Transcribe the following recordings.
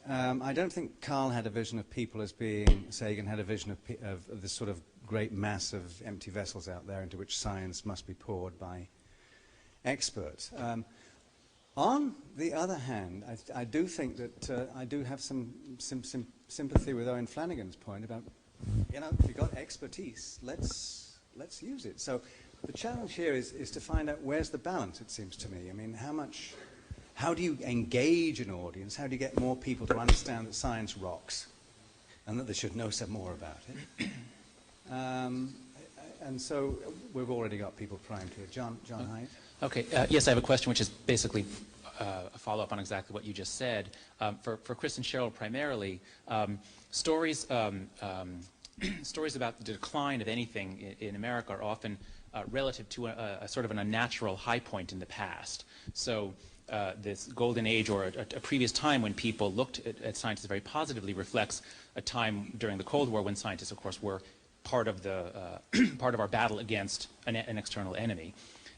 I don't think Carl had a vision of people as being, Sagan had a vision of this sort of great mass of empty vessels out there into which science must be poured by experts. On the other hand, I do think that I do have some sympathy with Owen Flanagan's point about, you know, if you've got expertise, let's use it. So the challenge here is to find out where's the balance, it seems to me. I mean, how do you engage an audience? How do you get more people to understand that science rocks and that they should know some more about it? And so we've already got people primed here. John Haidt? Okay, yes, I have a question which is basically a follow-up on exactly what you just said. For Chris and Sheril primarily, stories about the decline of anything in America are often relative to a sort of an unnatural high point in the past. So this golden age or a previous time when people looked at scientists very positively reflects a time during the Cold War when scientists, of course, were part of our battle against an external enemy.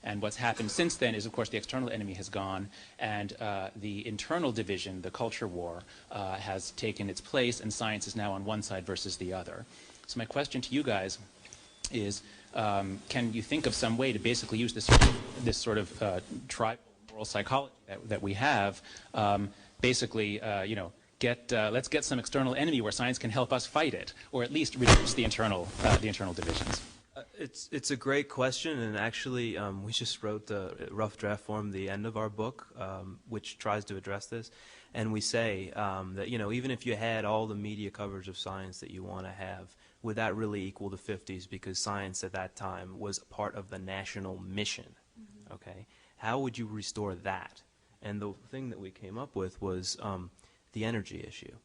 And what's happened since then is, of course, the external enemy has gone, and the internal division, the culture war, has taken its place, and science is now on one side versus the other. So my question to you guys is, can you think of some way to basically use this sort of tribal moral psychology that we have, basically, you know, let's get some external enemy where science can help us fight it, or at least reduce the internal divisions? It's a great question, and actually we just wrote the rough draft form, the end of our book, which tries to address this, and we say that, you know, even if you had all the media coverage of science that you want to have, would that really equal the 50s, because science at that time was part of the national mission, okay? How would you restore that? And the thing that we came up with was the energy issue.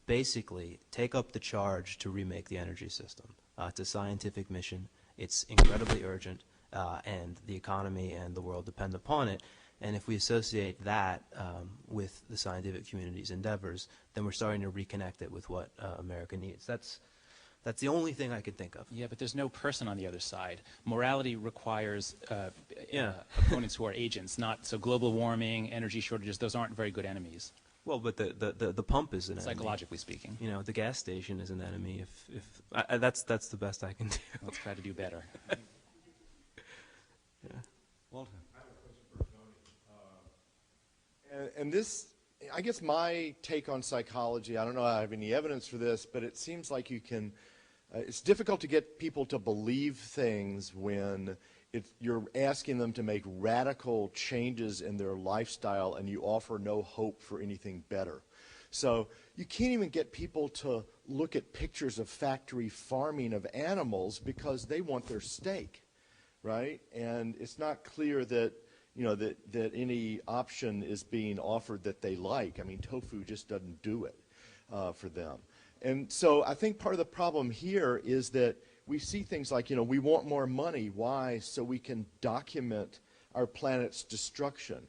Basically, take up the charge to remake the energy system. It's a scientific mission. It's incredibly urgent, and the economy and the world depend upon it. And if we associate that with the scientific community's endeavors, then we're starting to reconnect it with what America needs. That's the only thing I could think of. Yeah, but there's no person on the other side. Morality requires opponents who are agents, not so global warming, energy shortages, those aren't very good enemies. Well, but the pump is an enemy. Psychologically speaking. You know, the gas station is an enemy. That's the best I can do. Let's try to do better. Yeah. Walter. I have a question for Tony. And this, I guess my take on psychology, I don't know if I have any evidence for this, but it seems like you can, it's difficult to get people to believe things when you're asking them to make radical changes in their lifestyle and you offer no hope for anything better. So you can't even get people to look at pictures of factory farming of animals because they want their steak, right? And it's not clear that, you know, that any option is being offered that they like. I mean, tofu just doesn't do it for them. And so I think part of the problem here is that we see things like, you know, we want more money. Why? So we can document our planet's destruction.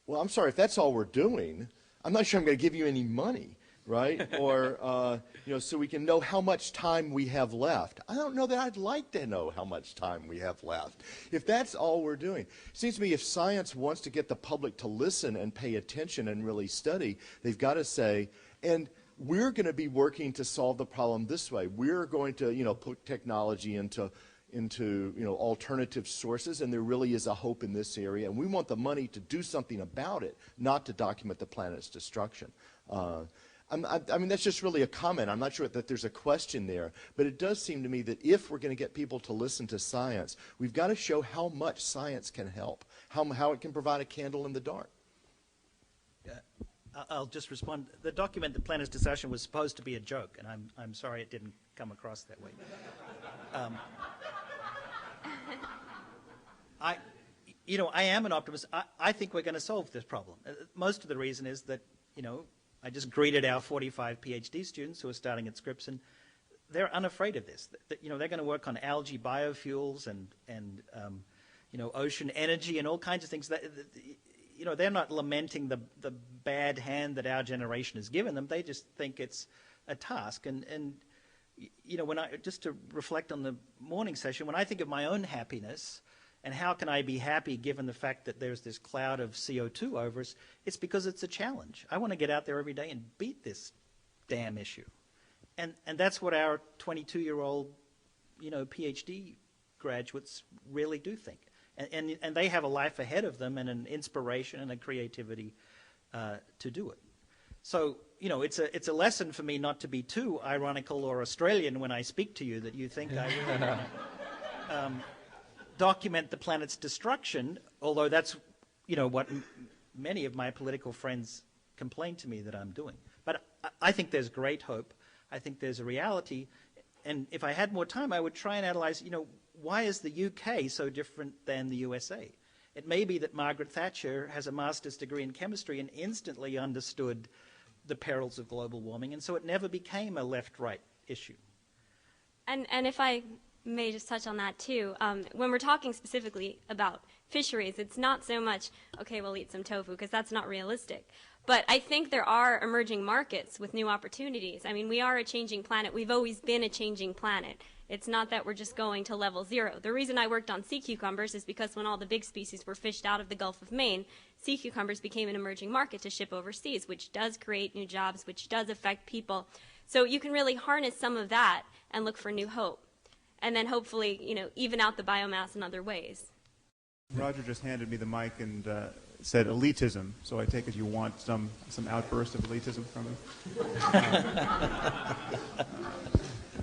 Well, I'm sorry, if that's all we're doing, I'm not sure I'm going to give you any money, right? Or, you know, so we can know how much time we have left. I don't know that I'd like to know how much time we have left. If that's all we're doing. It seems to me if science wants to get the public to listen and pay attention and really study, they've got to say, and we're going to be working to solve the problem this way. We're going to, you know, put technology into you know, alternative sources, and there really is a hope in this area. And we want the money to do something about it, not to document the planet's destruction. I mean, that's just really a comment. I'm not sure that there's a question there. But it does seem to me that if we're going to get people to listen to science, we've got to show how much science can help, how it can provide a candle in the dark. I'll just respond. The document, The Planet's Destruction, was supposed to be a joke, and I'm sorry it didn't come across that way. I am an optimist. I think we're going to solve this problem. Most of the reason is that, you know, I just greeted our 45 PhD students who are starting at Scripps, and they're unafraid of this. You know, they're going to work on algae biofuels and you know, ocean energy and all kinds of things. You know, they're not lamenting the bad hand that our generation has given them. They just think it's a task. And you know, just to reflect on the morning session, when I think of my own happiness And how can I be happy given the fact that there's this cloud of CO2 over us? It's because it's a challenge. I want to get out there every day and beat this damn issue. And that's what our 22-year-old, PhD graduates really do think. And they have a life ahead of them and an inspiration and a creativity to do it. So, it's a lesson for me not to be too ironical or Australian when I speak to you, that you think I really want to document the planet's destruction, although that's, what many of my political friends complain to me that I'm doing. But I think there's great hope. I think there's a reality. And if I had more time, I would try and analyze, why is the UK so different than the USA? It may be that Margaret Thatcher has a master's degree in chemistry and instantly understood the perils of global warming, and so it never became a left-right issue. And if I may just touch on that too, when we're talking specifically about fisheries, it's not so much, okay, we'll eat some tofu, because that's not realistic. But I think there are emerging markets with new opportunities. I mean, we are a changing planet. We've always been a changing planet. It's not that we're just going to level 0. The reason I worked on sea cucumbers is because when all the big species were fished out of the Gulf of Maine, sea cucumbers became an emerging market to ship overseas, which does create new jobs, which does affect people. So you can really harness some of that and look for new hope. And then hopefully, even out the biomass in other ways. Roger just handed me the mic and said elitism, so I take it you want some outburst of elitism from him.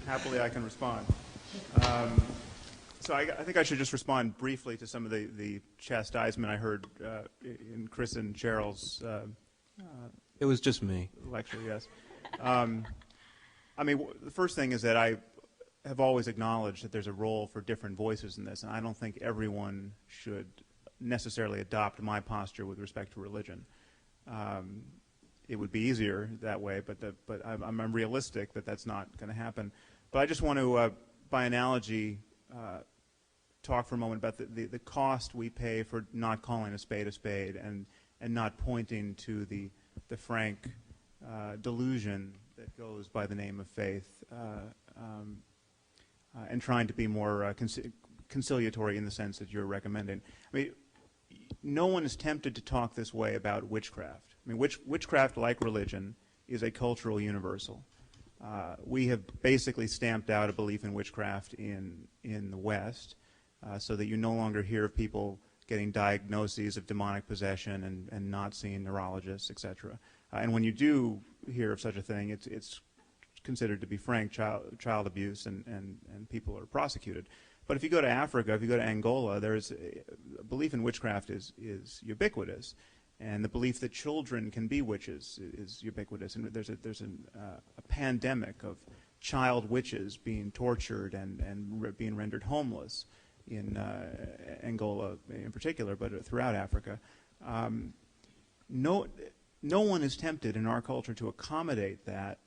Happily, I can respond. So I think I should just respond briefly to some of the chastisement I heard in Chris and Sheril's. It was just me. Lecture, yes. I mean, the first thing is that I have always acknowledged that there's a role for different voices in this, and I don't think everyone should necessarily adopt my posture with respect to religion. It would be easier that way, but I'm realistic that that's not going to happen. But I just want to, by analogy, talk for a moment about the cost we pay for not calling a spade and not pointing to the frank delusion that goes by the name of faith, and trying to be more conciliatory in the sense that you're recommending. I mean, no one is tempted to talk this way about witchcraft. I mean, witchcraft, like religion, is a cultural universal. We have basically stamped out a belief in witchcraft in the West, so that you no longer hear of people getting diagnoses of demonic possession and not seeing neurologists, etc. And when you do hear of such a thing, it's considered to be frank child abuse, and people are prosecuted. But if you go to Africa, if you go to Angola, there's a belief in witchcraft is ubiquitous, and the belief that children can be witches is ubiquitous. And there's a pandemic of child witches being tortured and being rendered homeless in Angola in particular, but throughout Africa. No one is tempted in our culture to accommodate that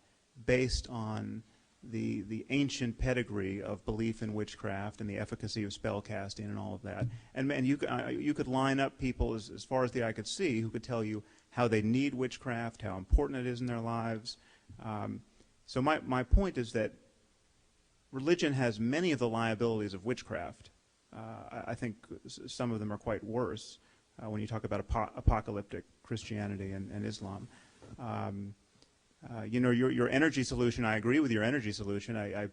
based on the ancient pedigree of belief in witchcraft and the efficacy of spellcasting and all of that. And you could line up people as far as the eye could see who could tell you how they need witchcraft, how important it is in their lives. So my point is that religion has many of the liabilities of witchcraft. I think some of them are quite worse when you talk about apocalyptic Christianity and Islam. Your energy solution, I agree with your energy solution. I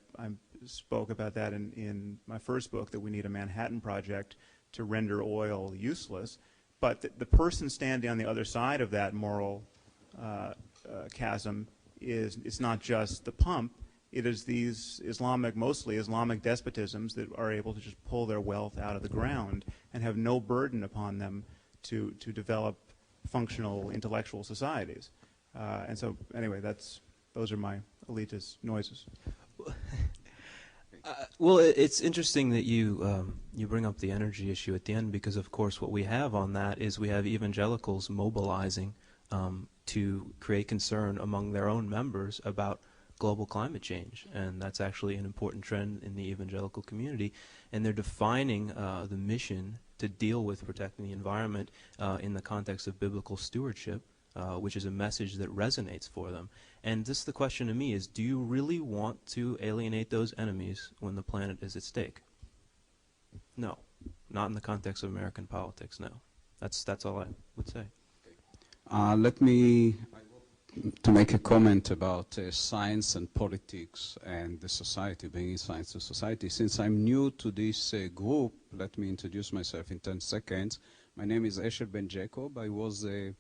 spoke about that in my first book, that we need a Manhattan Project to render oil useless. But the person standing on the other side of that moral chasm it's not just the pump. It is these mostly Islamic despotisms that are able to just pull their wealth out of the ground and have no burden upon them to develop functional intellectual societies. And so, anyway, those are my elitist noises. Well, it's interesting that you bring up the energy issue at the end, because, of course, what we have on that is we have evangelicals mobilizing to create concern among their own members about global climate change, and that's actually an important trend in the evangelical community, and they're defining the mission to deal with protecting the environment in the context of biblical stewardship, which is a message that resonates for them. And this, the question to me is, do you really want to alienate those enemies when the planet is at stake? No. Not in the context of American politics, no. That's all I would say. Let me to make a comment about science and politics and the society, bringing science to society. Since I'm new to this group, let me introduce myself in 10 seconds. My name is Eshel Ben Jacob. I was the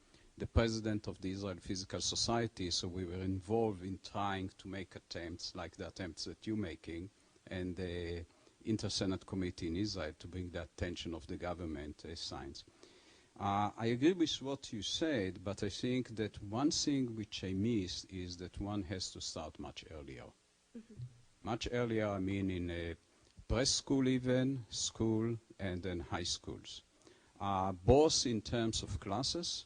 president of the Israel Physical Society, so we were involved in trying to make attempts like the attempts that you're making, and the Inter-Senate Committee in Israel to bring the attention of the government science. I agree with what you said, but I think that one thing which I missed is that one has to start much earlier. Much earlier, I mean in preschool even, school, and then high schools. Both in terms of classes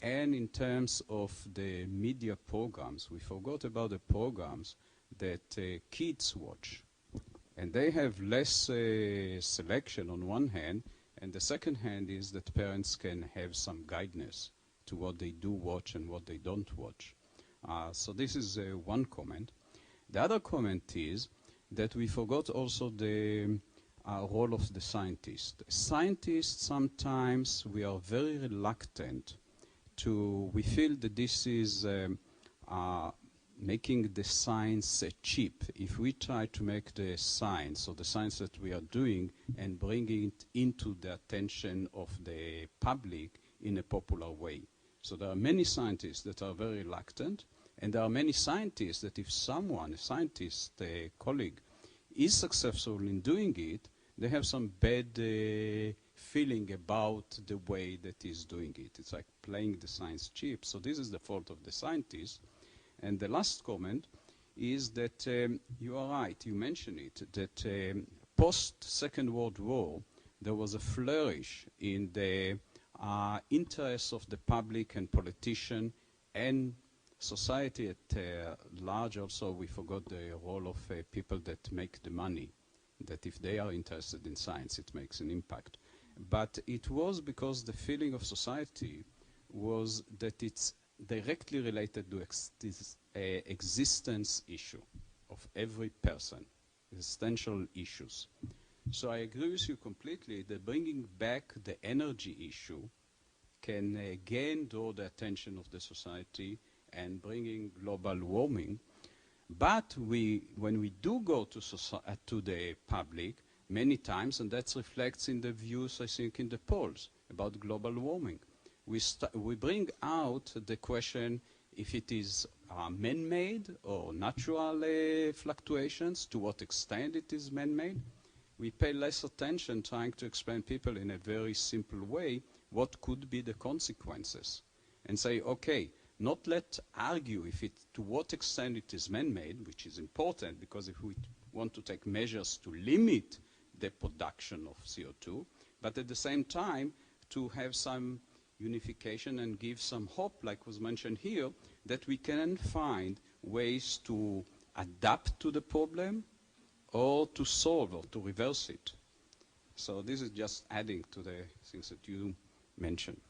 and in terms of the media programs. We forgot about the programs that kids watch. And they have less selection on one hand, and the second hand is that parents can have some guidance to what they do watch and what they don't watch. So this is one comment. The other comment is that we forgot also the role of the scientist. Scientists, sometimes we are very reluctant to, we feel that this is making the science cheap. If we try to make the science, or the science that we are doing, and bringing it into the attention of the public in a popular way. So there are many scientists that are very reluctant, and there are many scientists that if someone, a scientist, a colleague, is successful in doing it, they have some bad feeling about the way that he's doing it. It's like playing the science cheap. So this is the fault of the scientist. And the last comment is that you are right, you mentioned it, that post-Second World War, there was a flourish in the interests of the public and politician and society at large. Also, we forgot the role of people that make the money, that if they are interested in science, it makes an impact. But it was because the feeling of society was that it's directly related to this existence issue of every person, existential issues. So I agree with you completely that bringing back the energy issue can again draw the attention of the society and bringing global warming. But when we do go to the public, many times, and that reflects in the views, I think, in the polls about global warming, we bring out the question if it is man-made or natural fluctuations, to what extent it is man-made. We pay less attention trying to explain people in a very simple way what could be the consequences. And say, okay, not let argue if to what extent it is man-made, which is important, because if we want to take measures to limit the production of CO2, but at the same time to have some unification and give some hope, like was mentioned here, that we can find ways to adapt to the problem or to solve or to reverse it. So this is just adding to the things that you mentioned.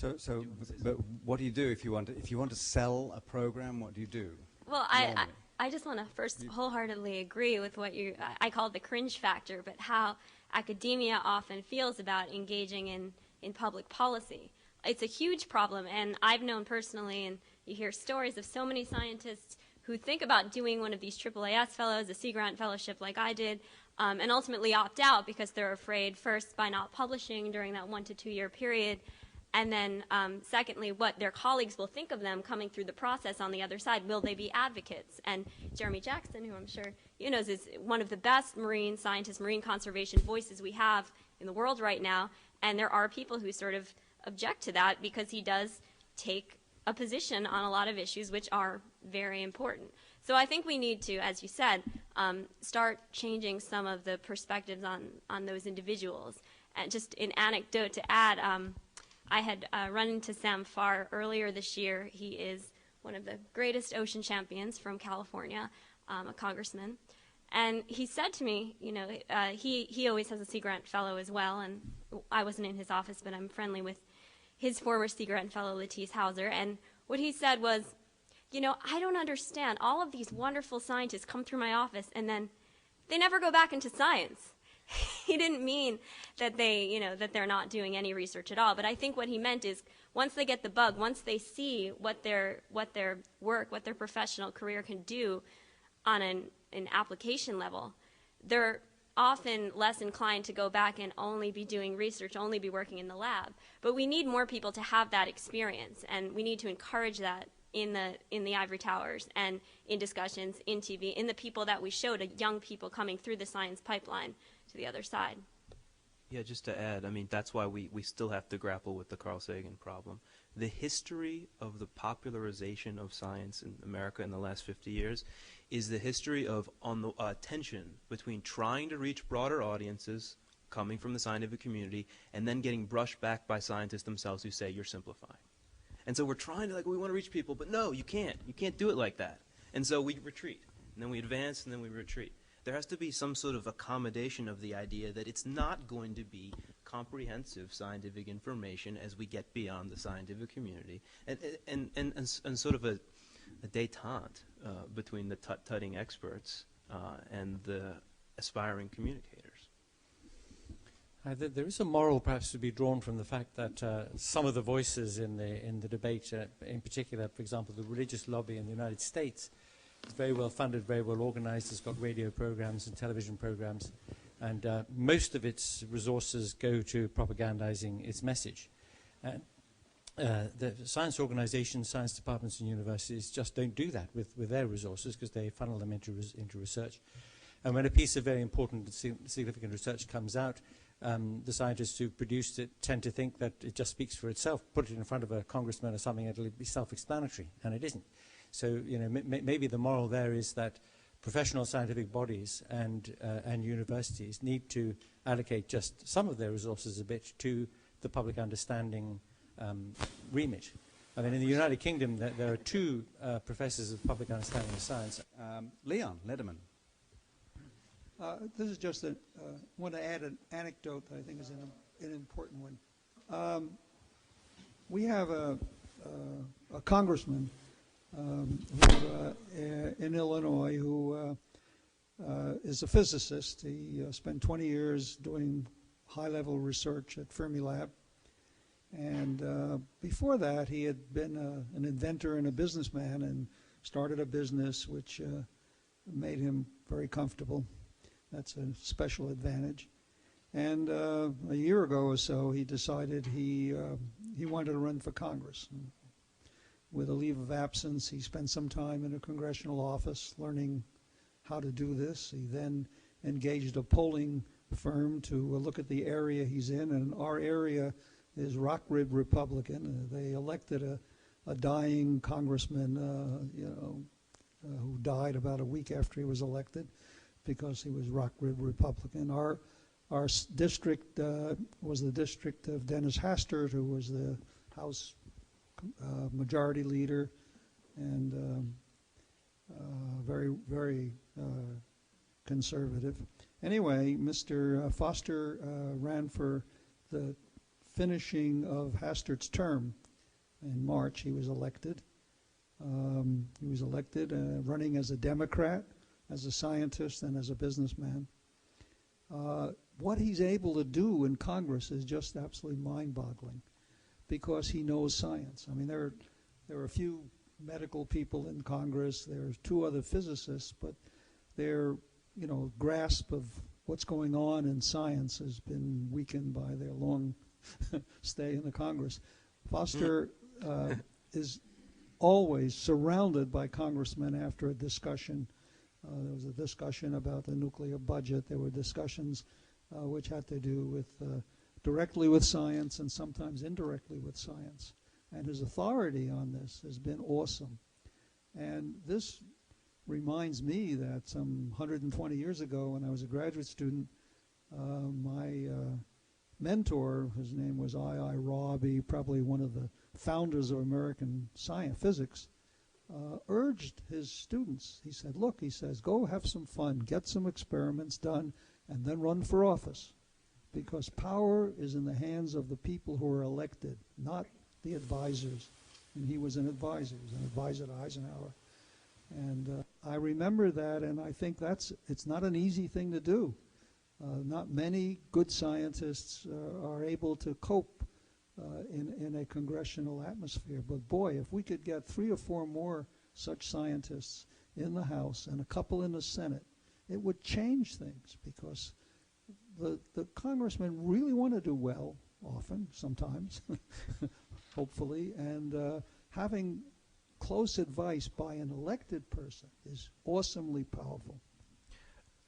But what do you do if you want to sell a program? What do you do? Well, I just want to first wholeheartedly agree with what I call it the cringe factor, but how academia often feels about engaging in public policy. It's a huge problem, and I've known personally, and you hear stories of so many scientists who think about doing one of these AAAS fellows, a Sea Grant fellowship like I did, and ultimately opt out because they're afraid, first, by not publishing during that 1 to 2 year period, and then secondly, what their colleagues will think of them coming through the process on the other side. Will they be advocates? And Jeremy Jackson, who I'm sure you know, is one of the best marine scientists, marine conservation voices we have in the world right now, and there are people who sort of object to that because he does take a position on a lot of issues which are very important. So I think we need to, as you said, start changing some of the perspectives on those individuals. And just an anecdote to add, I had run into Sam Farr earlier this year. He is one of the greatest ocean champions from California, a congressman. And he said to me, you know, he always has a Sea Grant fellow as well, and I wasn't in his office, but I'm friendly with his former Sea Grant fellow, Latisse Hauser. And what he said was, you know, I don't understand. All of these wonderful scientists come through my office, and then they never go back into science. he didn't mean that that they're not doing any research at all. But I think what he meant is once they get the bug, once they see what their work, what their professional career can do on an application level, they're often less inclined to go back and only be doing research, only be working in the lab. But we need more people to have that experience, and we need to encourage that in the ivory towers and in discussions, in TV, in the people that we showed, young people coming through the science pipeline to the other side. Yeah, just to add, I mean, that's why we still have to grapple with the Carl Sagan problem. The history of the popularization of science in America in the last 50 years is the history of tension between trying to reach broader audiences coming from the scientific community and then getting brushed back by scientists themselves who say you're simplifying. And so we're trying to, we want to reach people, but no, you can't. You can't do it like that. And so we retreat, and then we advance, and then we retreat. There has to be some sort of accommodation of the idea that it's not going to be comprehensive scientific information as we get beyond the scientific community, and sort of a détente between the tutting experts and the aspiring communicators. There is a moral perhaps to be drawn from the fact that some of the voices in the debate, in particular, for example, the religious lobby in the United States, is very well funded, very well organized. It's got radio programs and television programs, and most of its resources go to propagandizing its message. And the science organizations, science departments and universities just don't do that with their resources because they funnel them into research. And when a piece of very important and significant research comes out, the scientists who produced it tend to think that it just speaks for itself. Put it in front of a congressman or something, it'll be self-explanatory, and it isn't. So, maybe the moral there is that professional scientific bodies and universities need to allocate just some of their resources a bit to the public understanding remit. I mean, in the United Kingdom, there are two professors of public understanding of science. Leon Lederman. This is just want to add an anecdote that I think is an important one. We have a congressman in Illinois who is a physicist. He spent 20 years doing high-level research at Fermilab. And before that, he had been an inventor and a businessman and started a business which made him very comfortable. That's a special advantage. And a year ago or so, he decided he wanted to run for Congress. And with a leave of absence, he spent some time in a congressional office learning how to do this. He then engaged a polling firm to look at the area he's in, and our area is rock-ribbed Republican. They elected a dying congressman, who died about a week after he was elected, because he was rock-ribbed Republican. Our district was the district of Dennis Hastert, who was the House Majority Leader, and very, very conservative. Anyway, Mr. Foster ran for the finishing of Hastert's term. In March, he was elected. Running as a Democrat, as a scientist, and as a businessman. What he's able to do in Congress is just absolutely mind-boggling, because he knows science. I mean, there are a few medical people in Congress. There's two other physicists, but their grasp of what's going on in science has been weakened by their long stay in the Congress. Foster is always surrounded by congressmen after a discussion. There was a discussion about the nuclear budget. There were discussions which had to do with directly with science and sometimes indirectly with science. And his authority on this has been awesome. And this reminds me that some 120 years ago, when I was a graduate student, my mentor, his name was I.I. Rabi, probably one of the founders of American physics, urged his students. He said, look, he says, go have some fun, get some experiments done, and then run for office. Because power is in the hands of the people who are elected, not the advisors. And he was an advisor. He was an advisor to Eisenhower. And I remember that, and I think it's not an easy thing to do. Not many good scientists are able to cope in a congressional atmosphere. But boy, if we could get 3 or 4 more such scientists in the House and a couple in the Senate, it would change things, because the congressmen really want to do well, often, sometimes, hopefully, and having close advice by an elected person is awesomely powerful.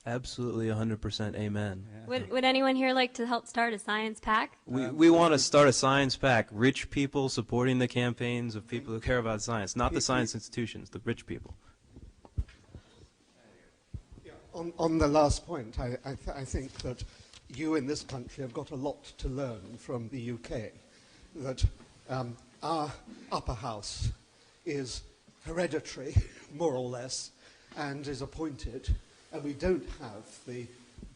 Absolutely, 100% amen. Yeah. Would anyone here like to help start a science pack? We want to start a science pack. Rich people supporting the campaigns of people who care about science, not the science institutions, the rich people. Yeah, on the last point, I think that you in this country have got a lot to learn from the UK, that our upper house is hereditary, more or less, and is appointed, and we don't have the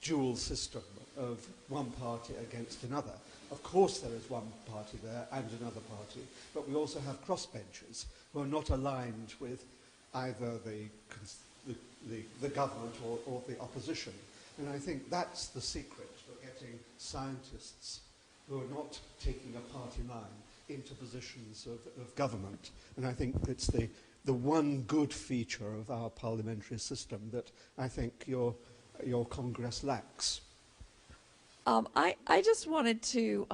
dual system of one party against another. Of course there is one party there and another party, but we also have crossbenchers who are not aligned with either the government or the opposition. And I think that's the secret for getting scientists who are not taking a party line into positions of government. And I think it's the one good feature of our parliamentary system that I think your Congress lacks. I just wanted to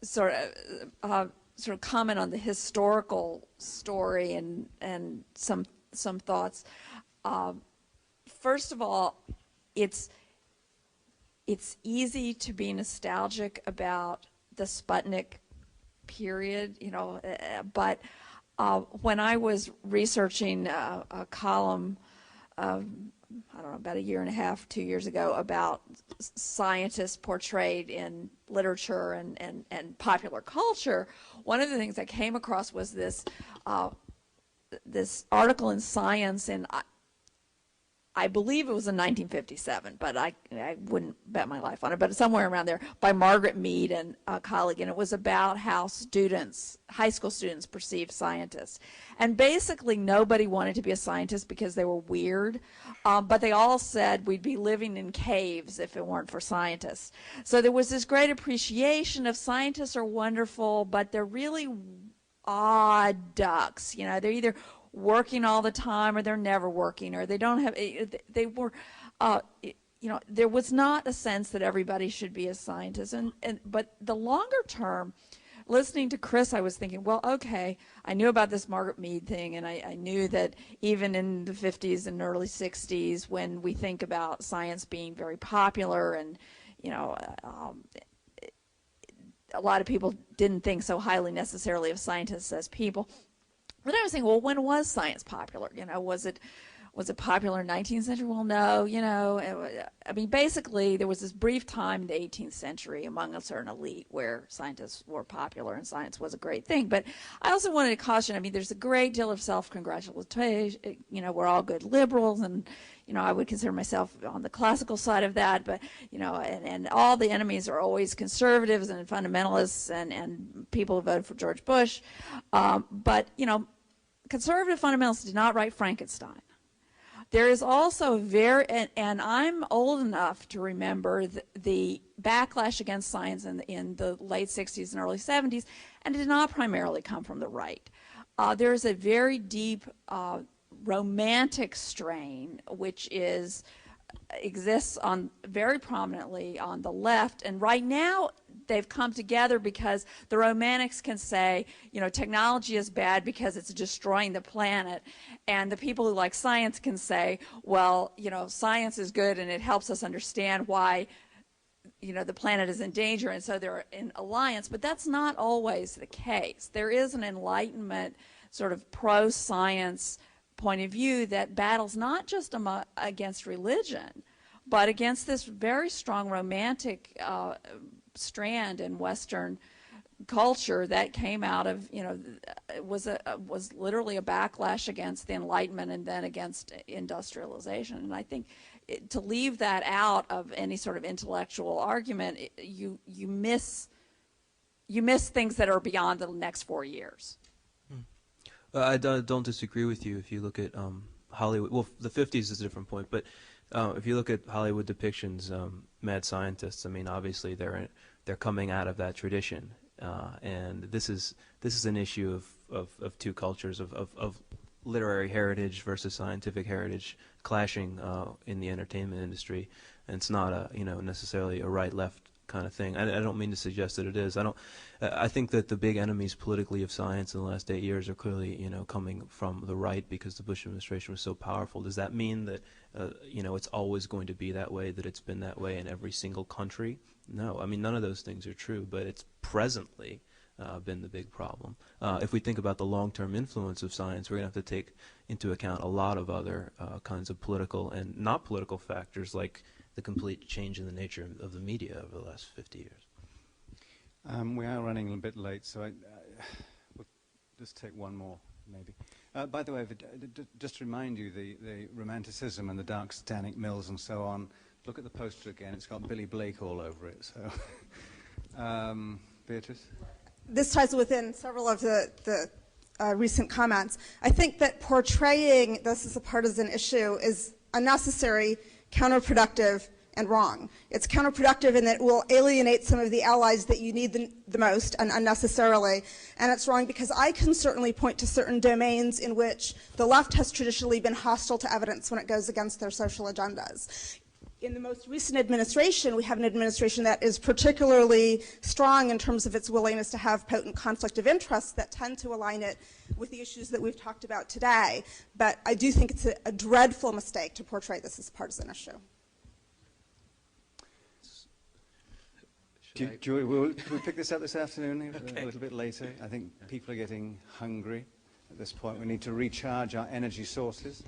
sort of comment on the historical story and some thoughts. First of all, it's easy to be nostalgic about the Sputnik period, you know, but when I was researching a column, I don't know, about 1.5 years, 2 years ago, about scientists portrayed in literature and popular culture, one of the things I came across was this this article in Science in, I believe it was in 1957, but I wouldn't bet my life on it, but it's somewhere around there, by Margaret Mead and a colleague, and it was about how students, high school students, perceived scientists. And basically nobody wanted to be a scientist because they were weird, but they all said we'd be living in caves if it weren't for scientists. So there was this great appreciation of scientists are wonderful, but they're really odd ducks. You know, they're either working all the time or they're never working, or they don't have, they were, you know, there was not a sense that everybody should be a scientist. But the longer term, listening to Chris, I was thinking, well, okay, I knew about this Margaret Mead thing, and I knew that even in the 50s and early 60s, when we think about science being very popular, and, you know, a lot of people didn't think so highly necessarily of scientists as people. But I was thinking, well, when was science popular? You know, was it popular in the 19th century? Well, no, you know, I mean, basically there was this brief time in the 18th century among a certain elite where scientists were popular and science was a great thing. But I also wanted to caution, I mean, there's a great deal of self-congratulation, you know, we're all good liberals, and, you know, I would consider myself on the classical side of that, but, you know, and all the enemies are always conservatives and fundamentalists and people who voted for George Bush. But, you know, conservative fundamentalists did not write Frankenstein. There is also and I'm old enough to remember the backlash against science in the late 60s and early 70s, and it did not primarily come from the right. There is a very deep romantic strain which exists very prominently on the left, and right now they've come together because the romantics can say, you know, technology is bad because it's destroying the planet, and the people who like science can say, well, you know, science is good and it helps us understand why, you know, the planet is in danger, and so they're in alliance. But that's not always the case. There is an Enlightenment sort of pro-science point of view that battles not just against religion, but against this very strong romantic strand in Western culture that came out of, you know, was literally a backlash against the Enlightenment and then against industrialization. And I think to leave that out of any sort of intellectual argument, you miss things that are beyond the next 4 years. I don't disagree with you if you look at Hollywood. Well, the 50s is a different point, but If you look at Hollywood depictions, mad scientists, I mean, obviously they're coming out of that tradition, and this is an issue of two cultures of literary heritage versus scientific heritage clashing in the entertainment industry, and it's not a necessarily a right-left kind of thing. I don't mean to suggest that it is. I think that the big enemies politically of science in the last 8 years are clearly coming from the right because the Bush administration was so powerful. Does that mean that it's always going to be that way, that it's been that way in every single country? No. I mean, none of those things are true, but it's presently been the big problem. If we think about the long-term influence of science, we're going to have to take into account a lot of other kinds of political and not political factors, like the complete change in the nature of the media over the last 50 years. We are running a bit late, so we'll just take one more, maybe. By the way, just to remind you, the romanticism and the dark satanic mills and so on, look at the poster again. It's got Billy Blake all over it. So, Beatrice? This ties within several of the recent comments. I think that portraying this as a partisan issue is unnecessary, counterproductive, and wrong. It's counterproductive in that it will alienate some of the allies that you need the most and unnecessarily. And it's wrong because I can certainly point to certain domains in which the left has traditionally been hostile to evidence when it goes against their social agendas. In the most recent administration, we have an administration that is particularly strong in terms of its willingness to have potent conflict of interests that tend to align it with the issues that we've talked about today. But I do think it's a dreadful mistake to portray this as a partisan issue. Will we pick this up this afternoon a little bit later? I think people are getting hungry at this point. We need to recharge our energy sources.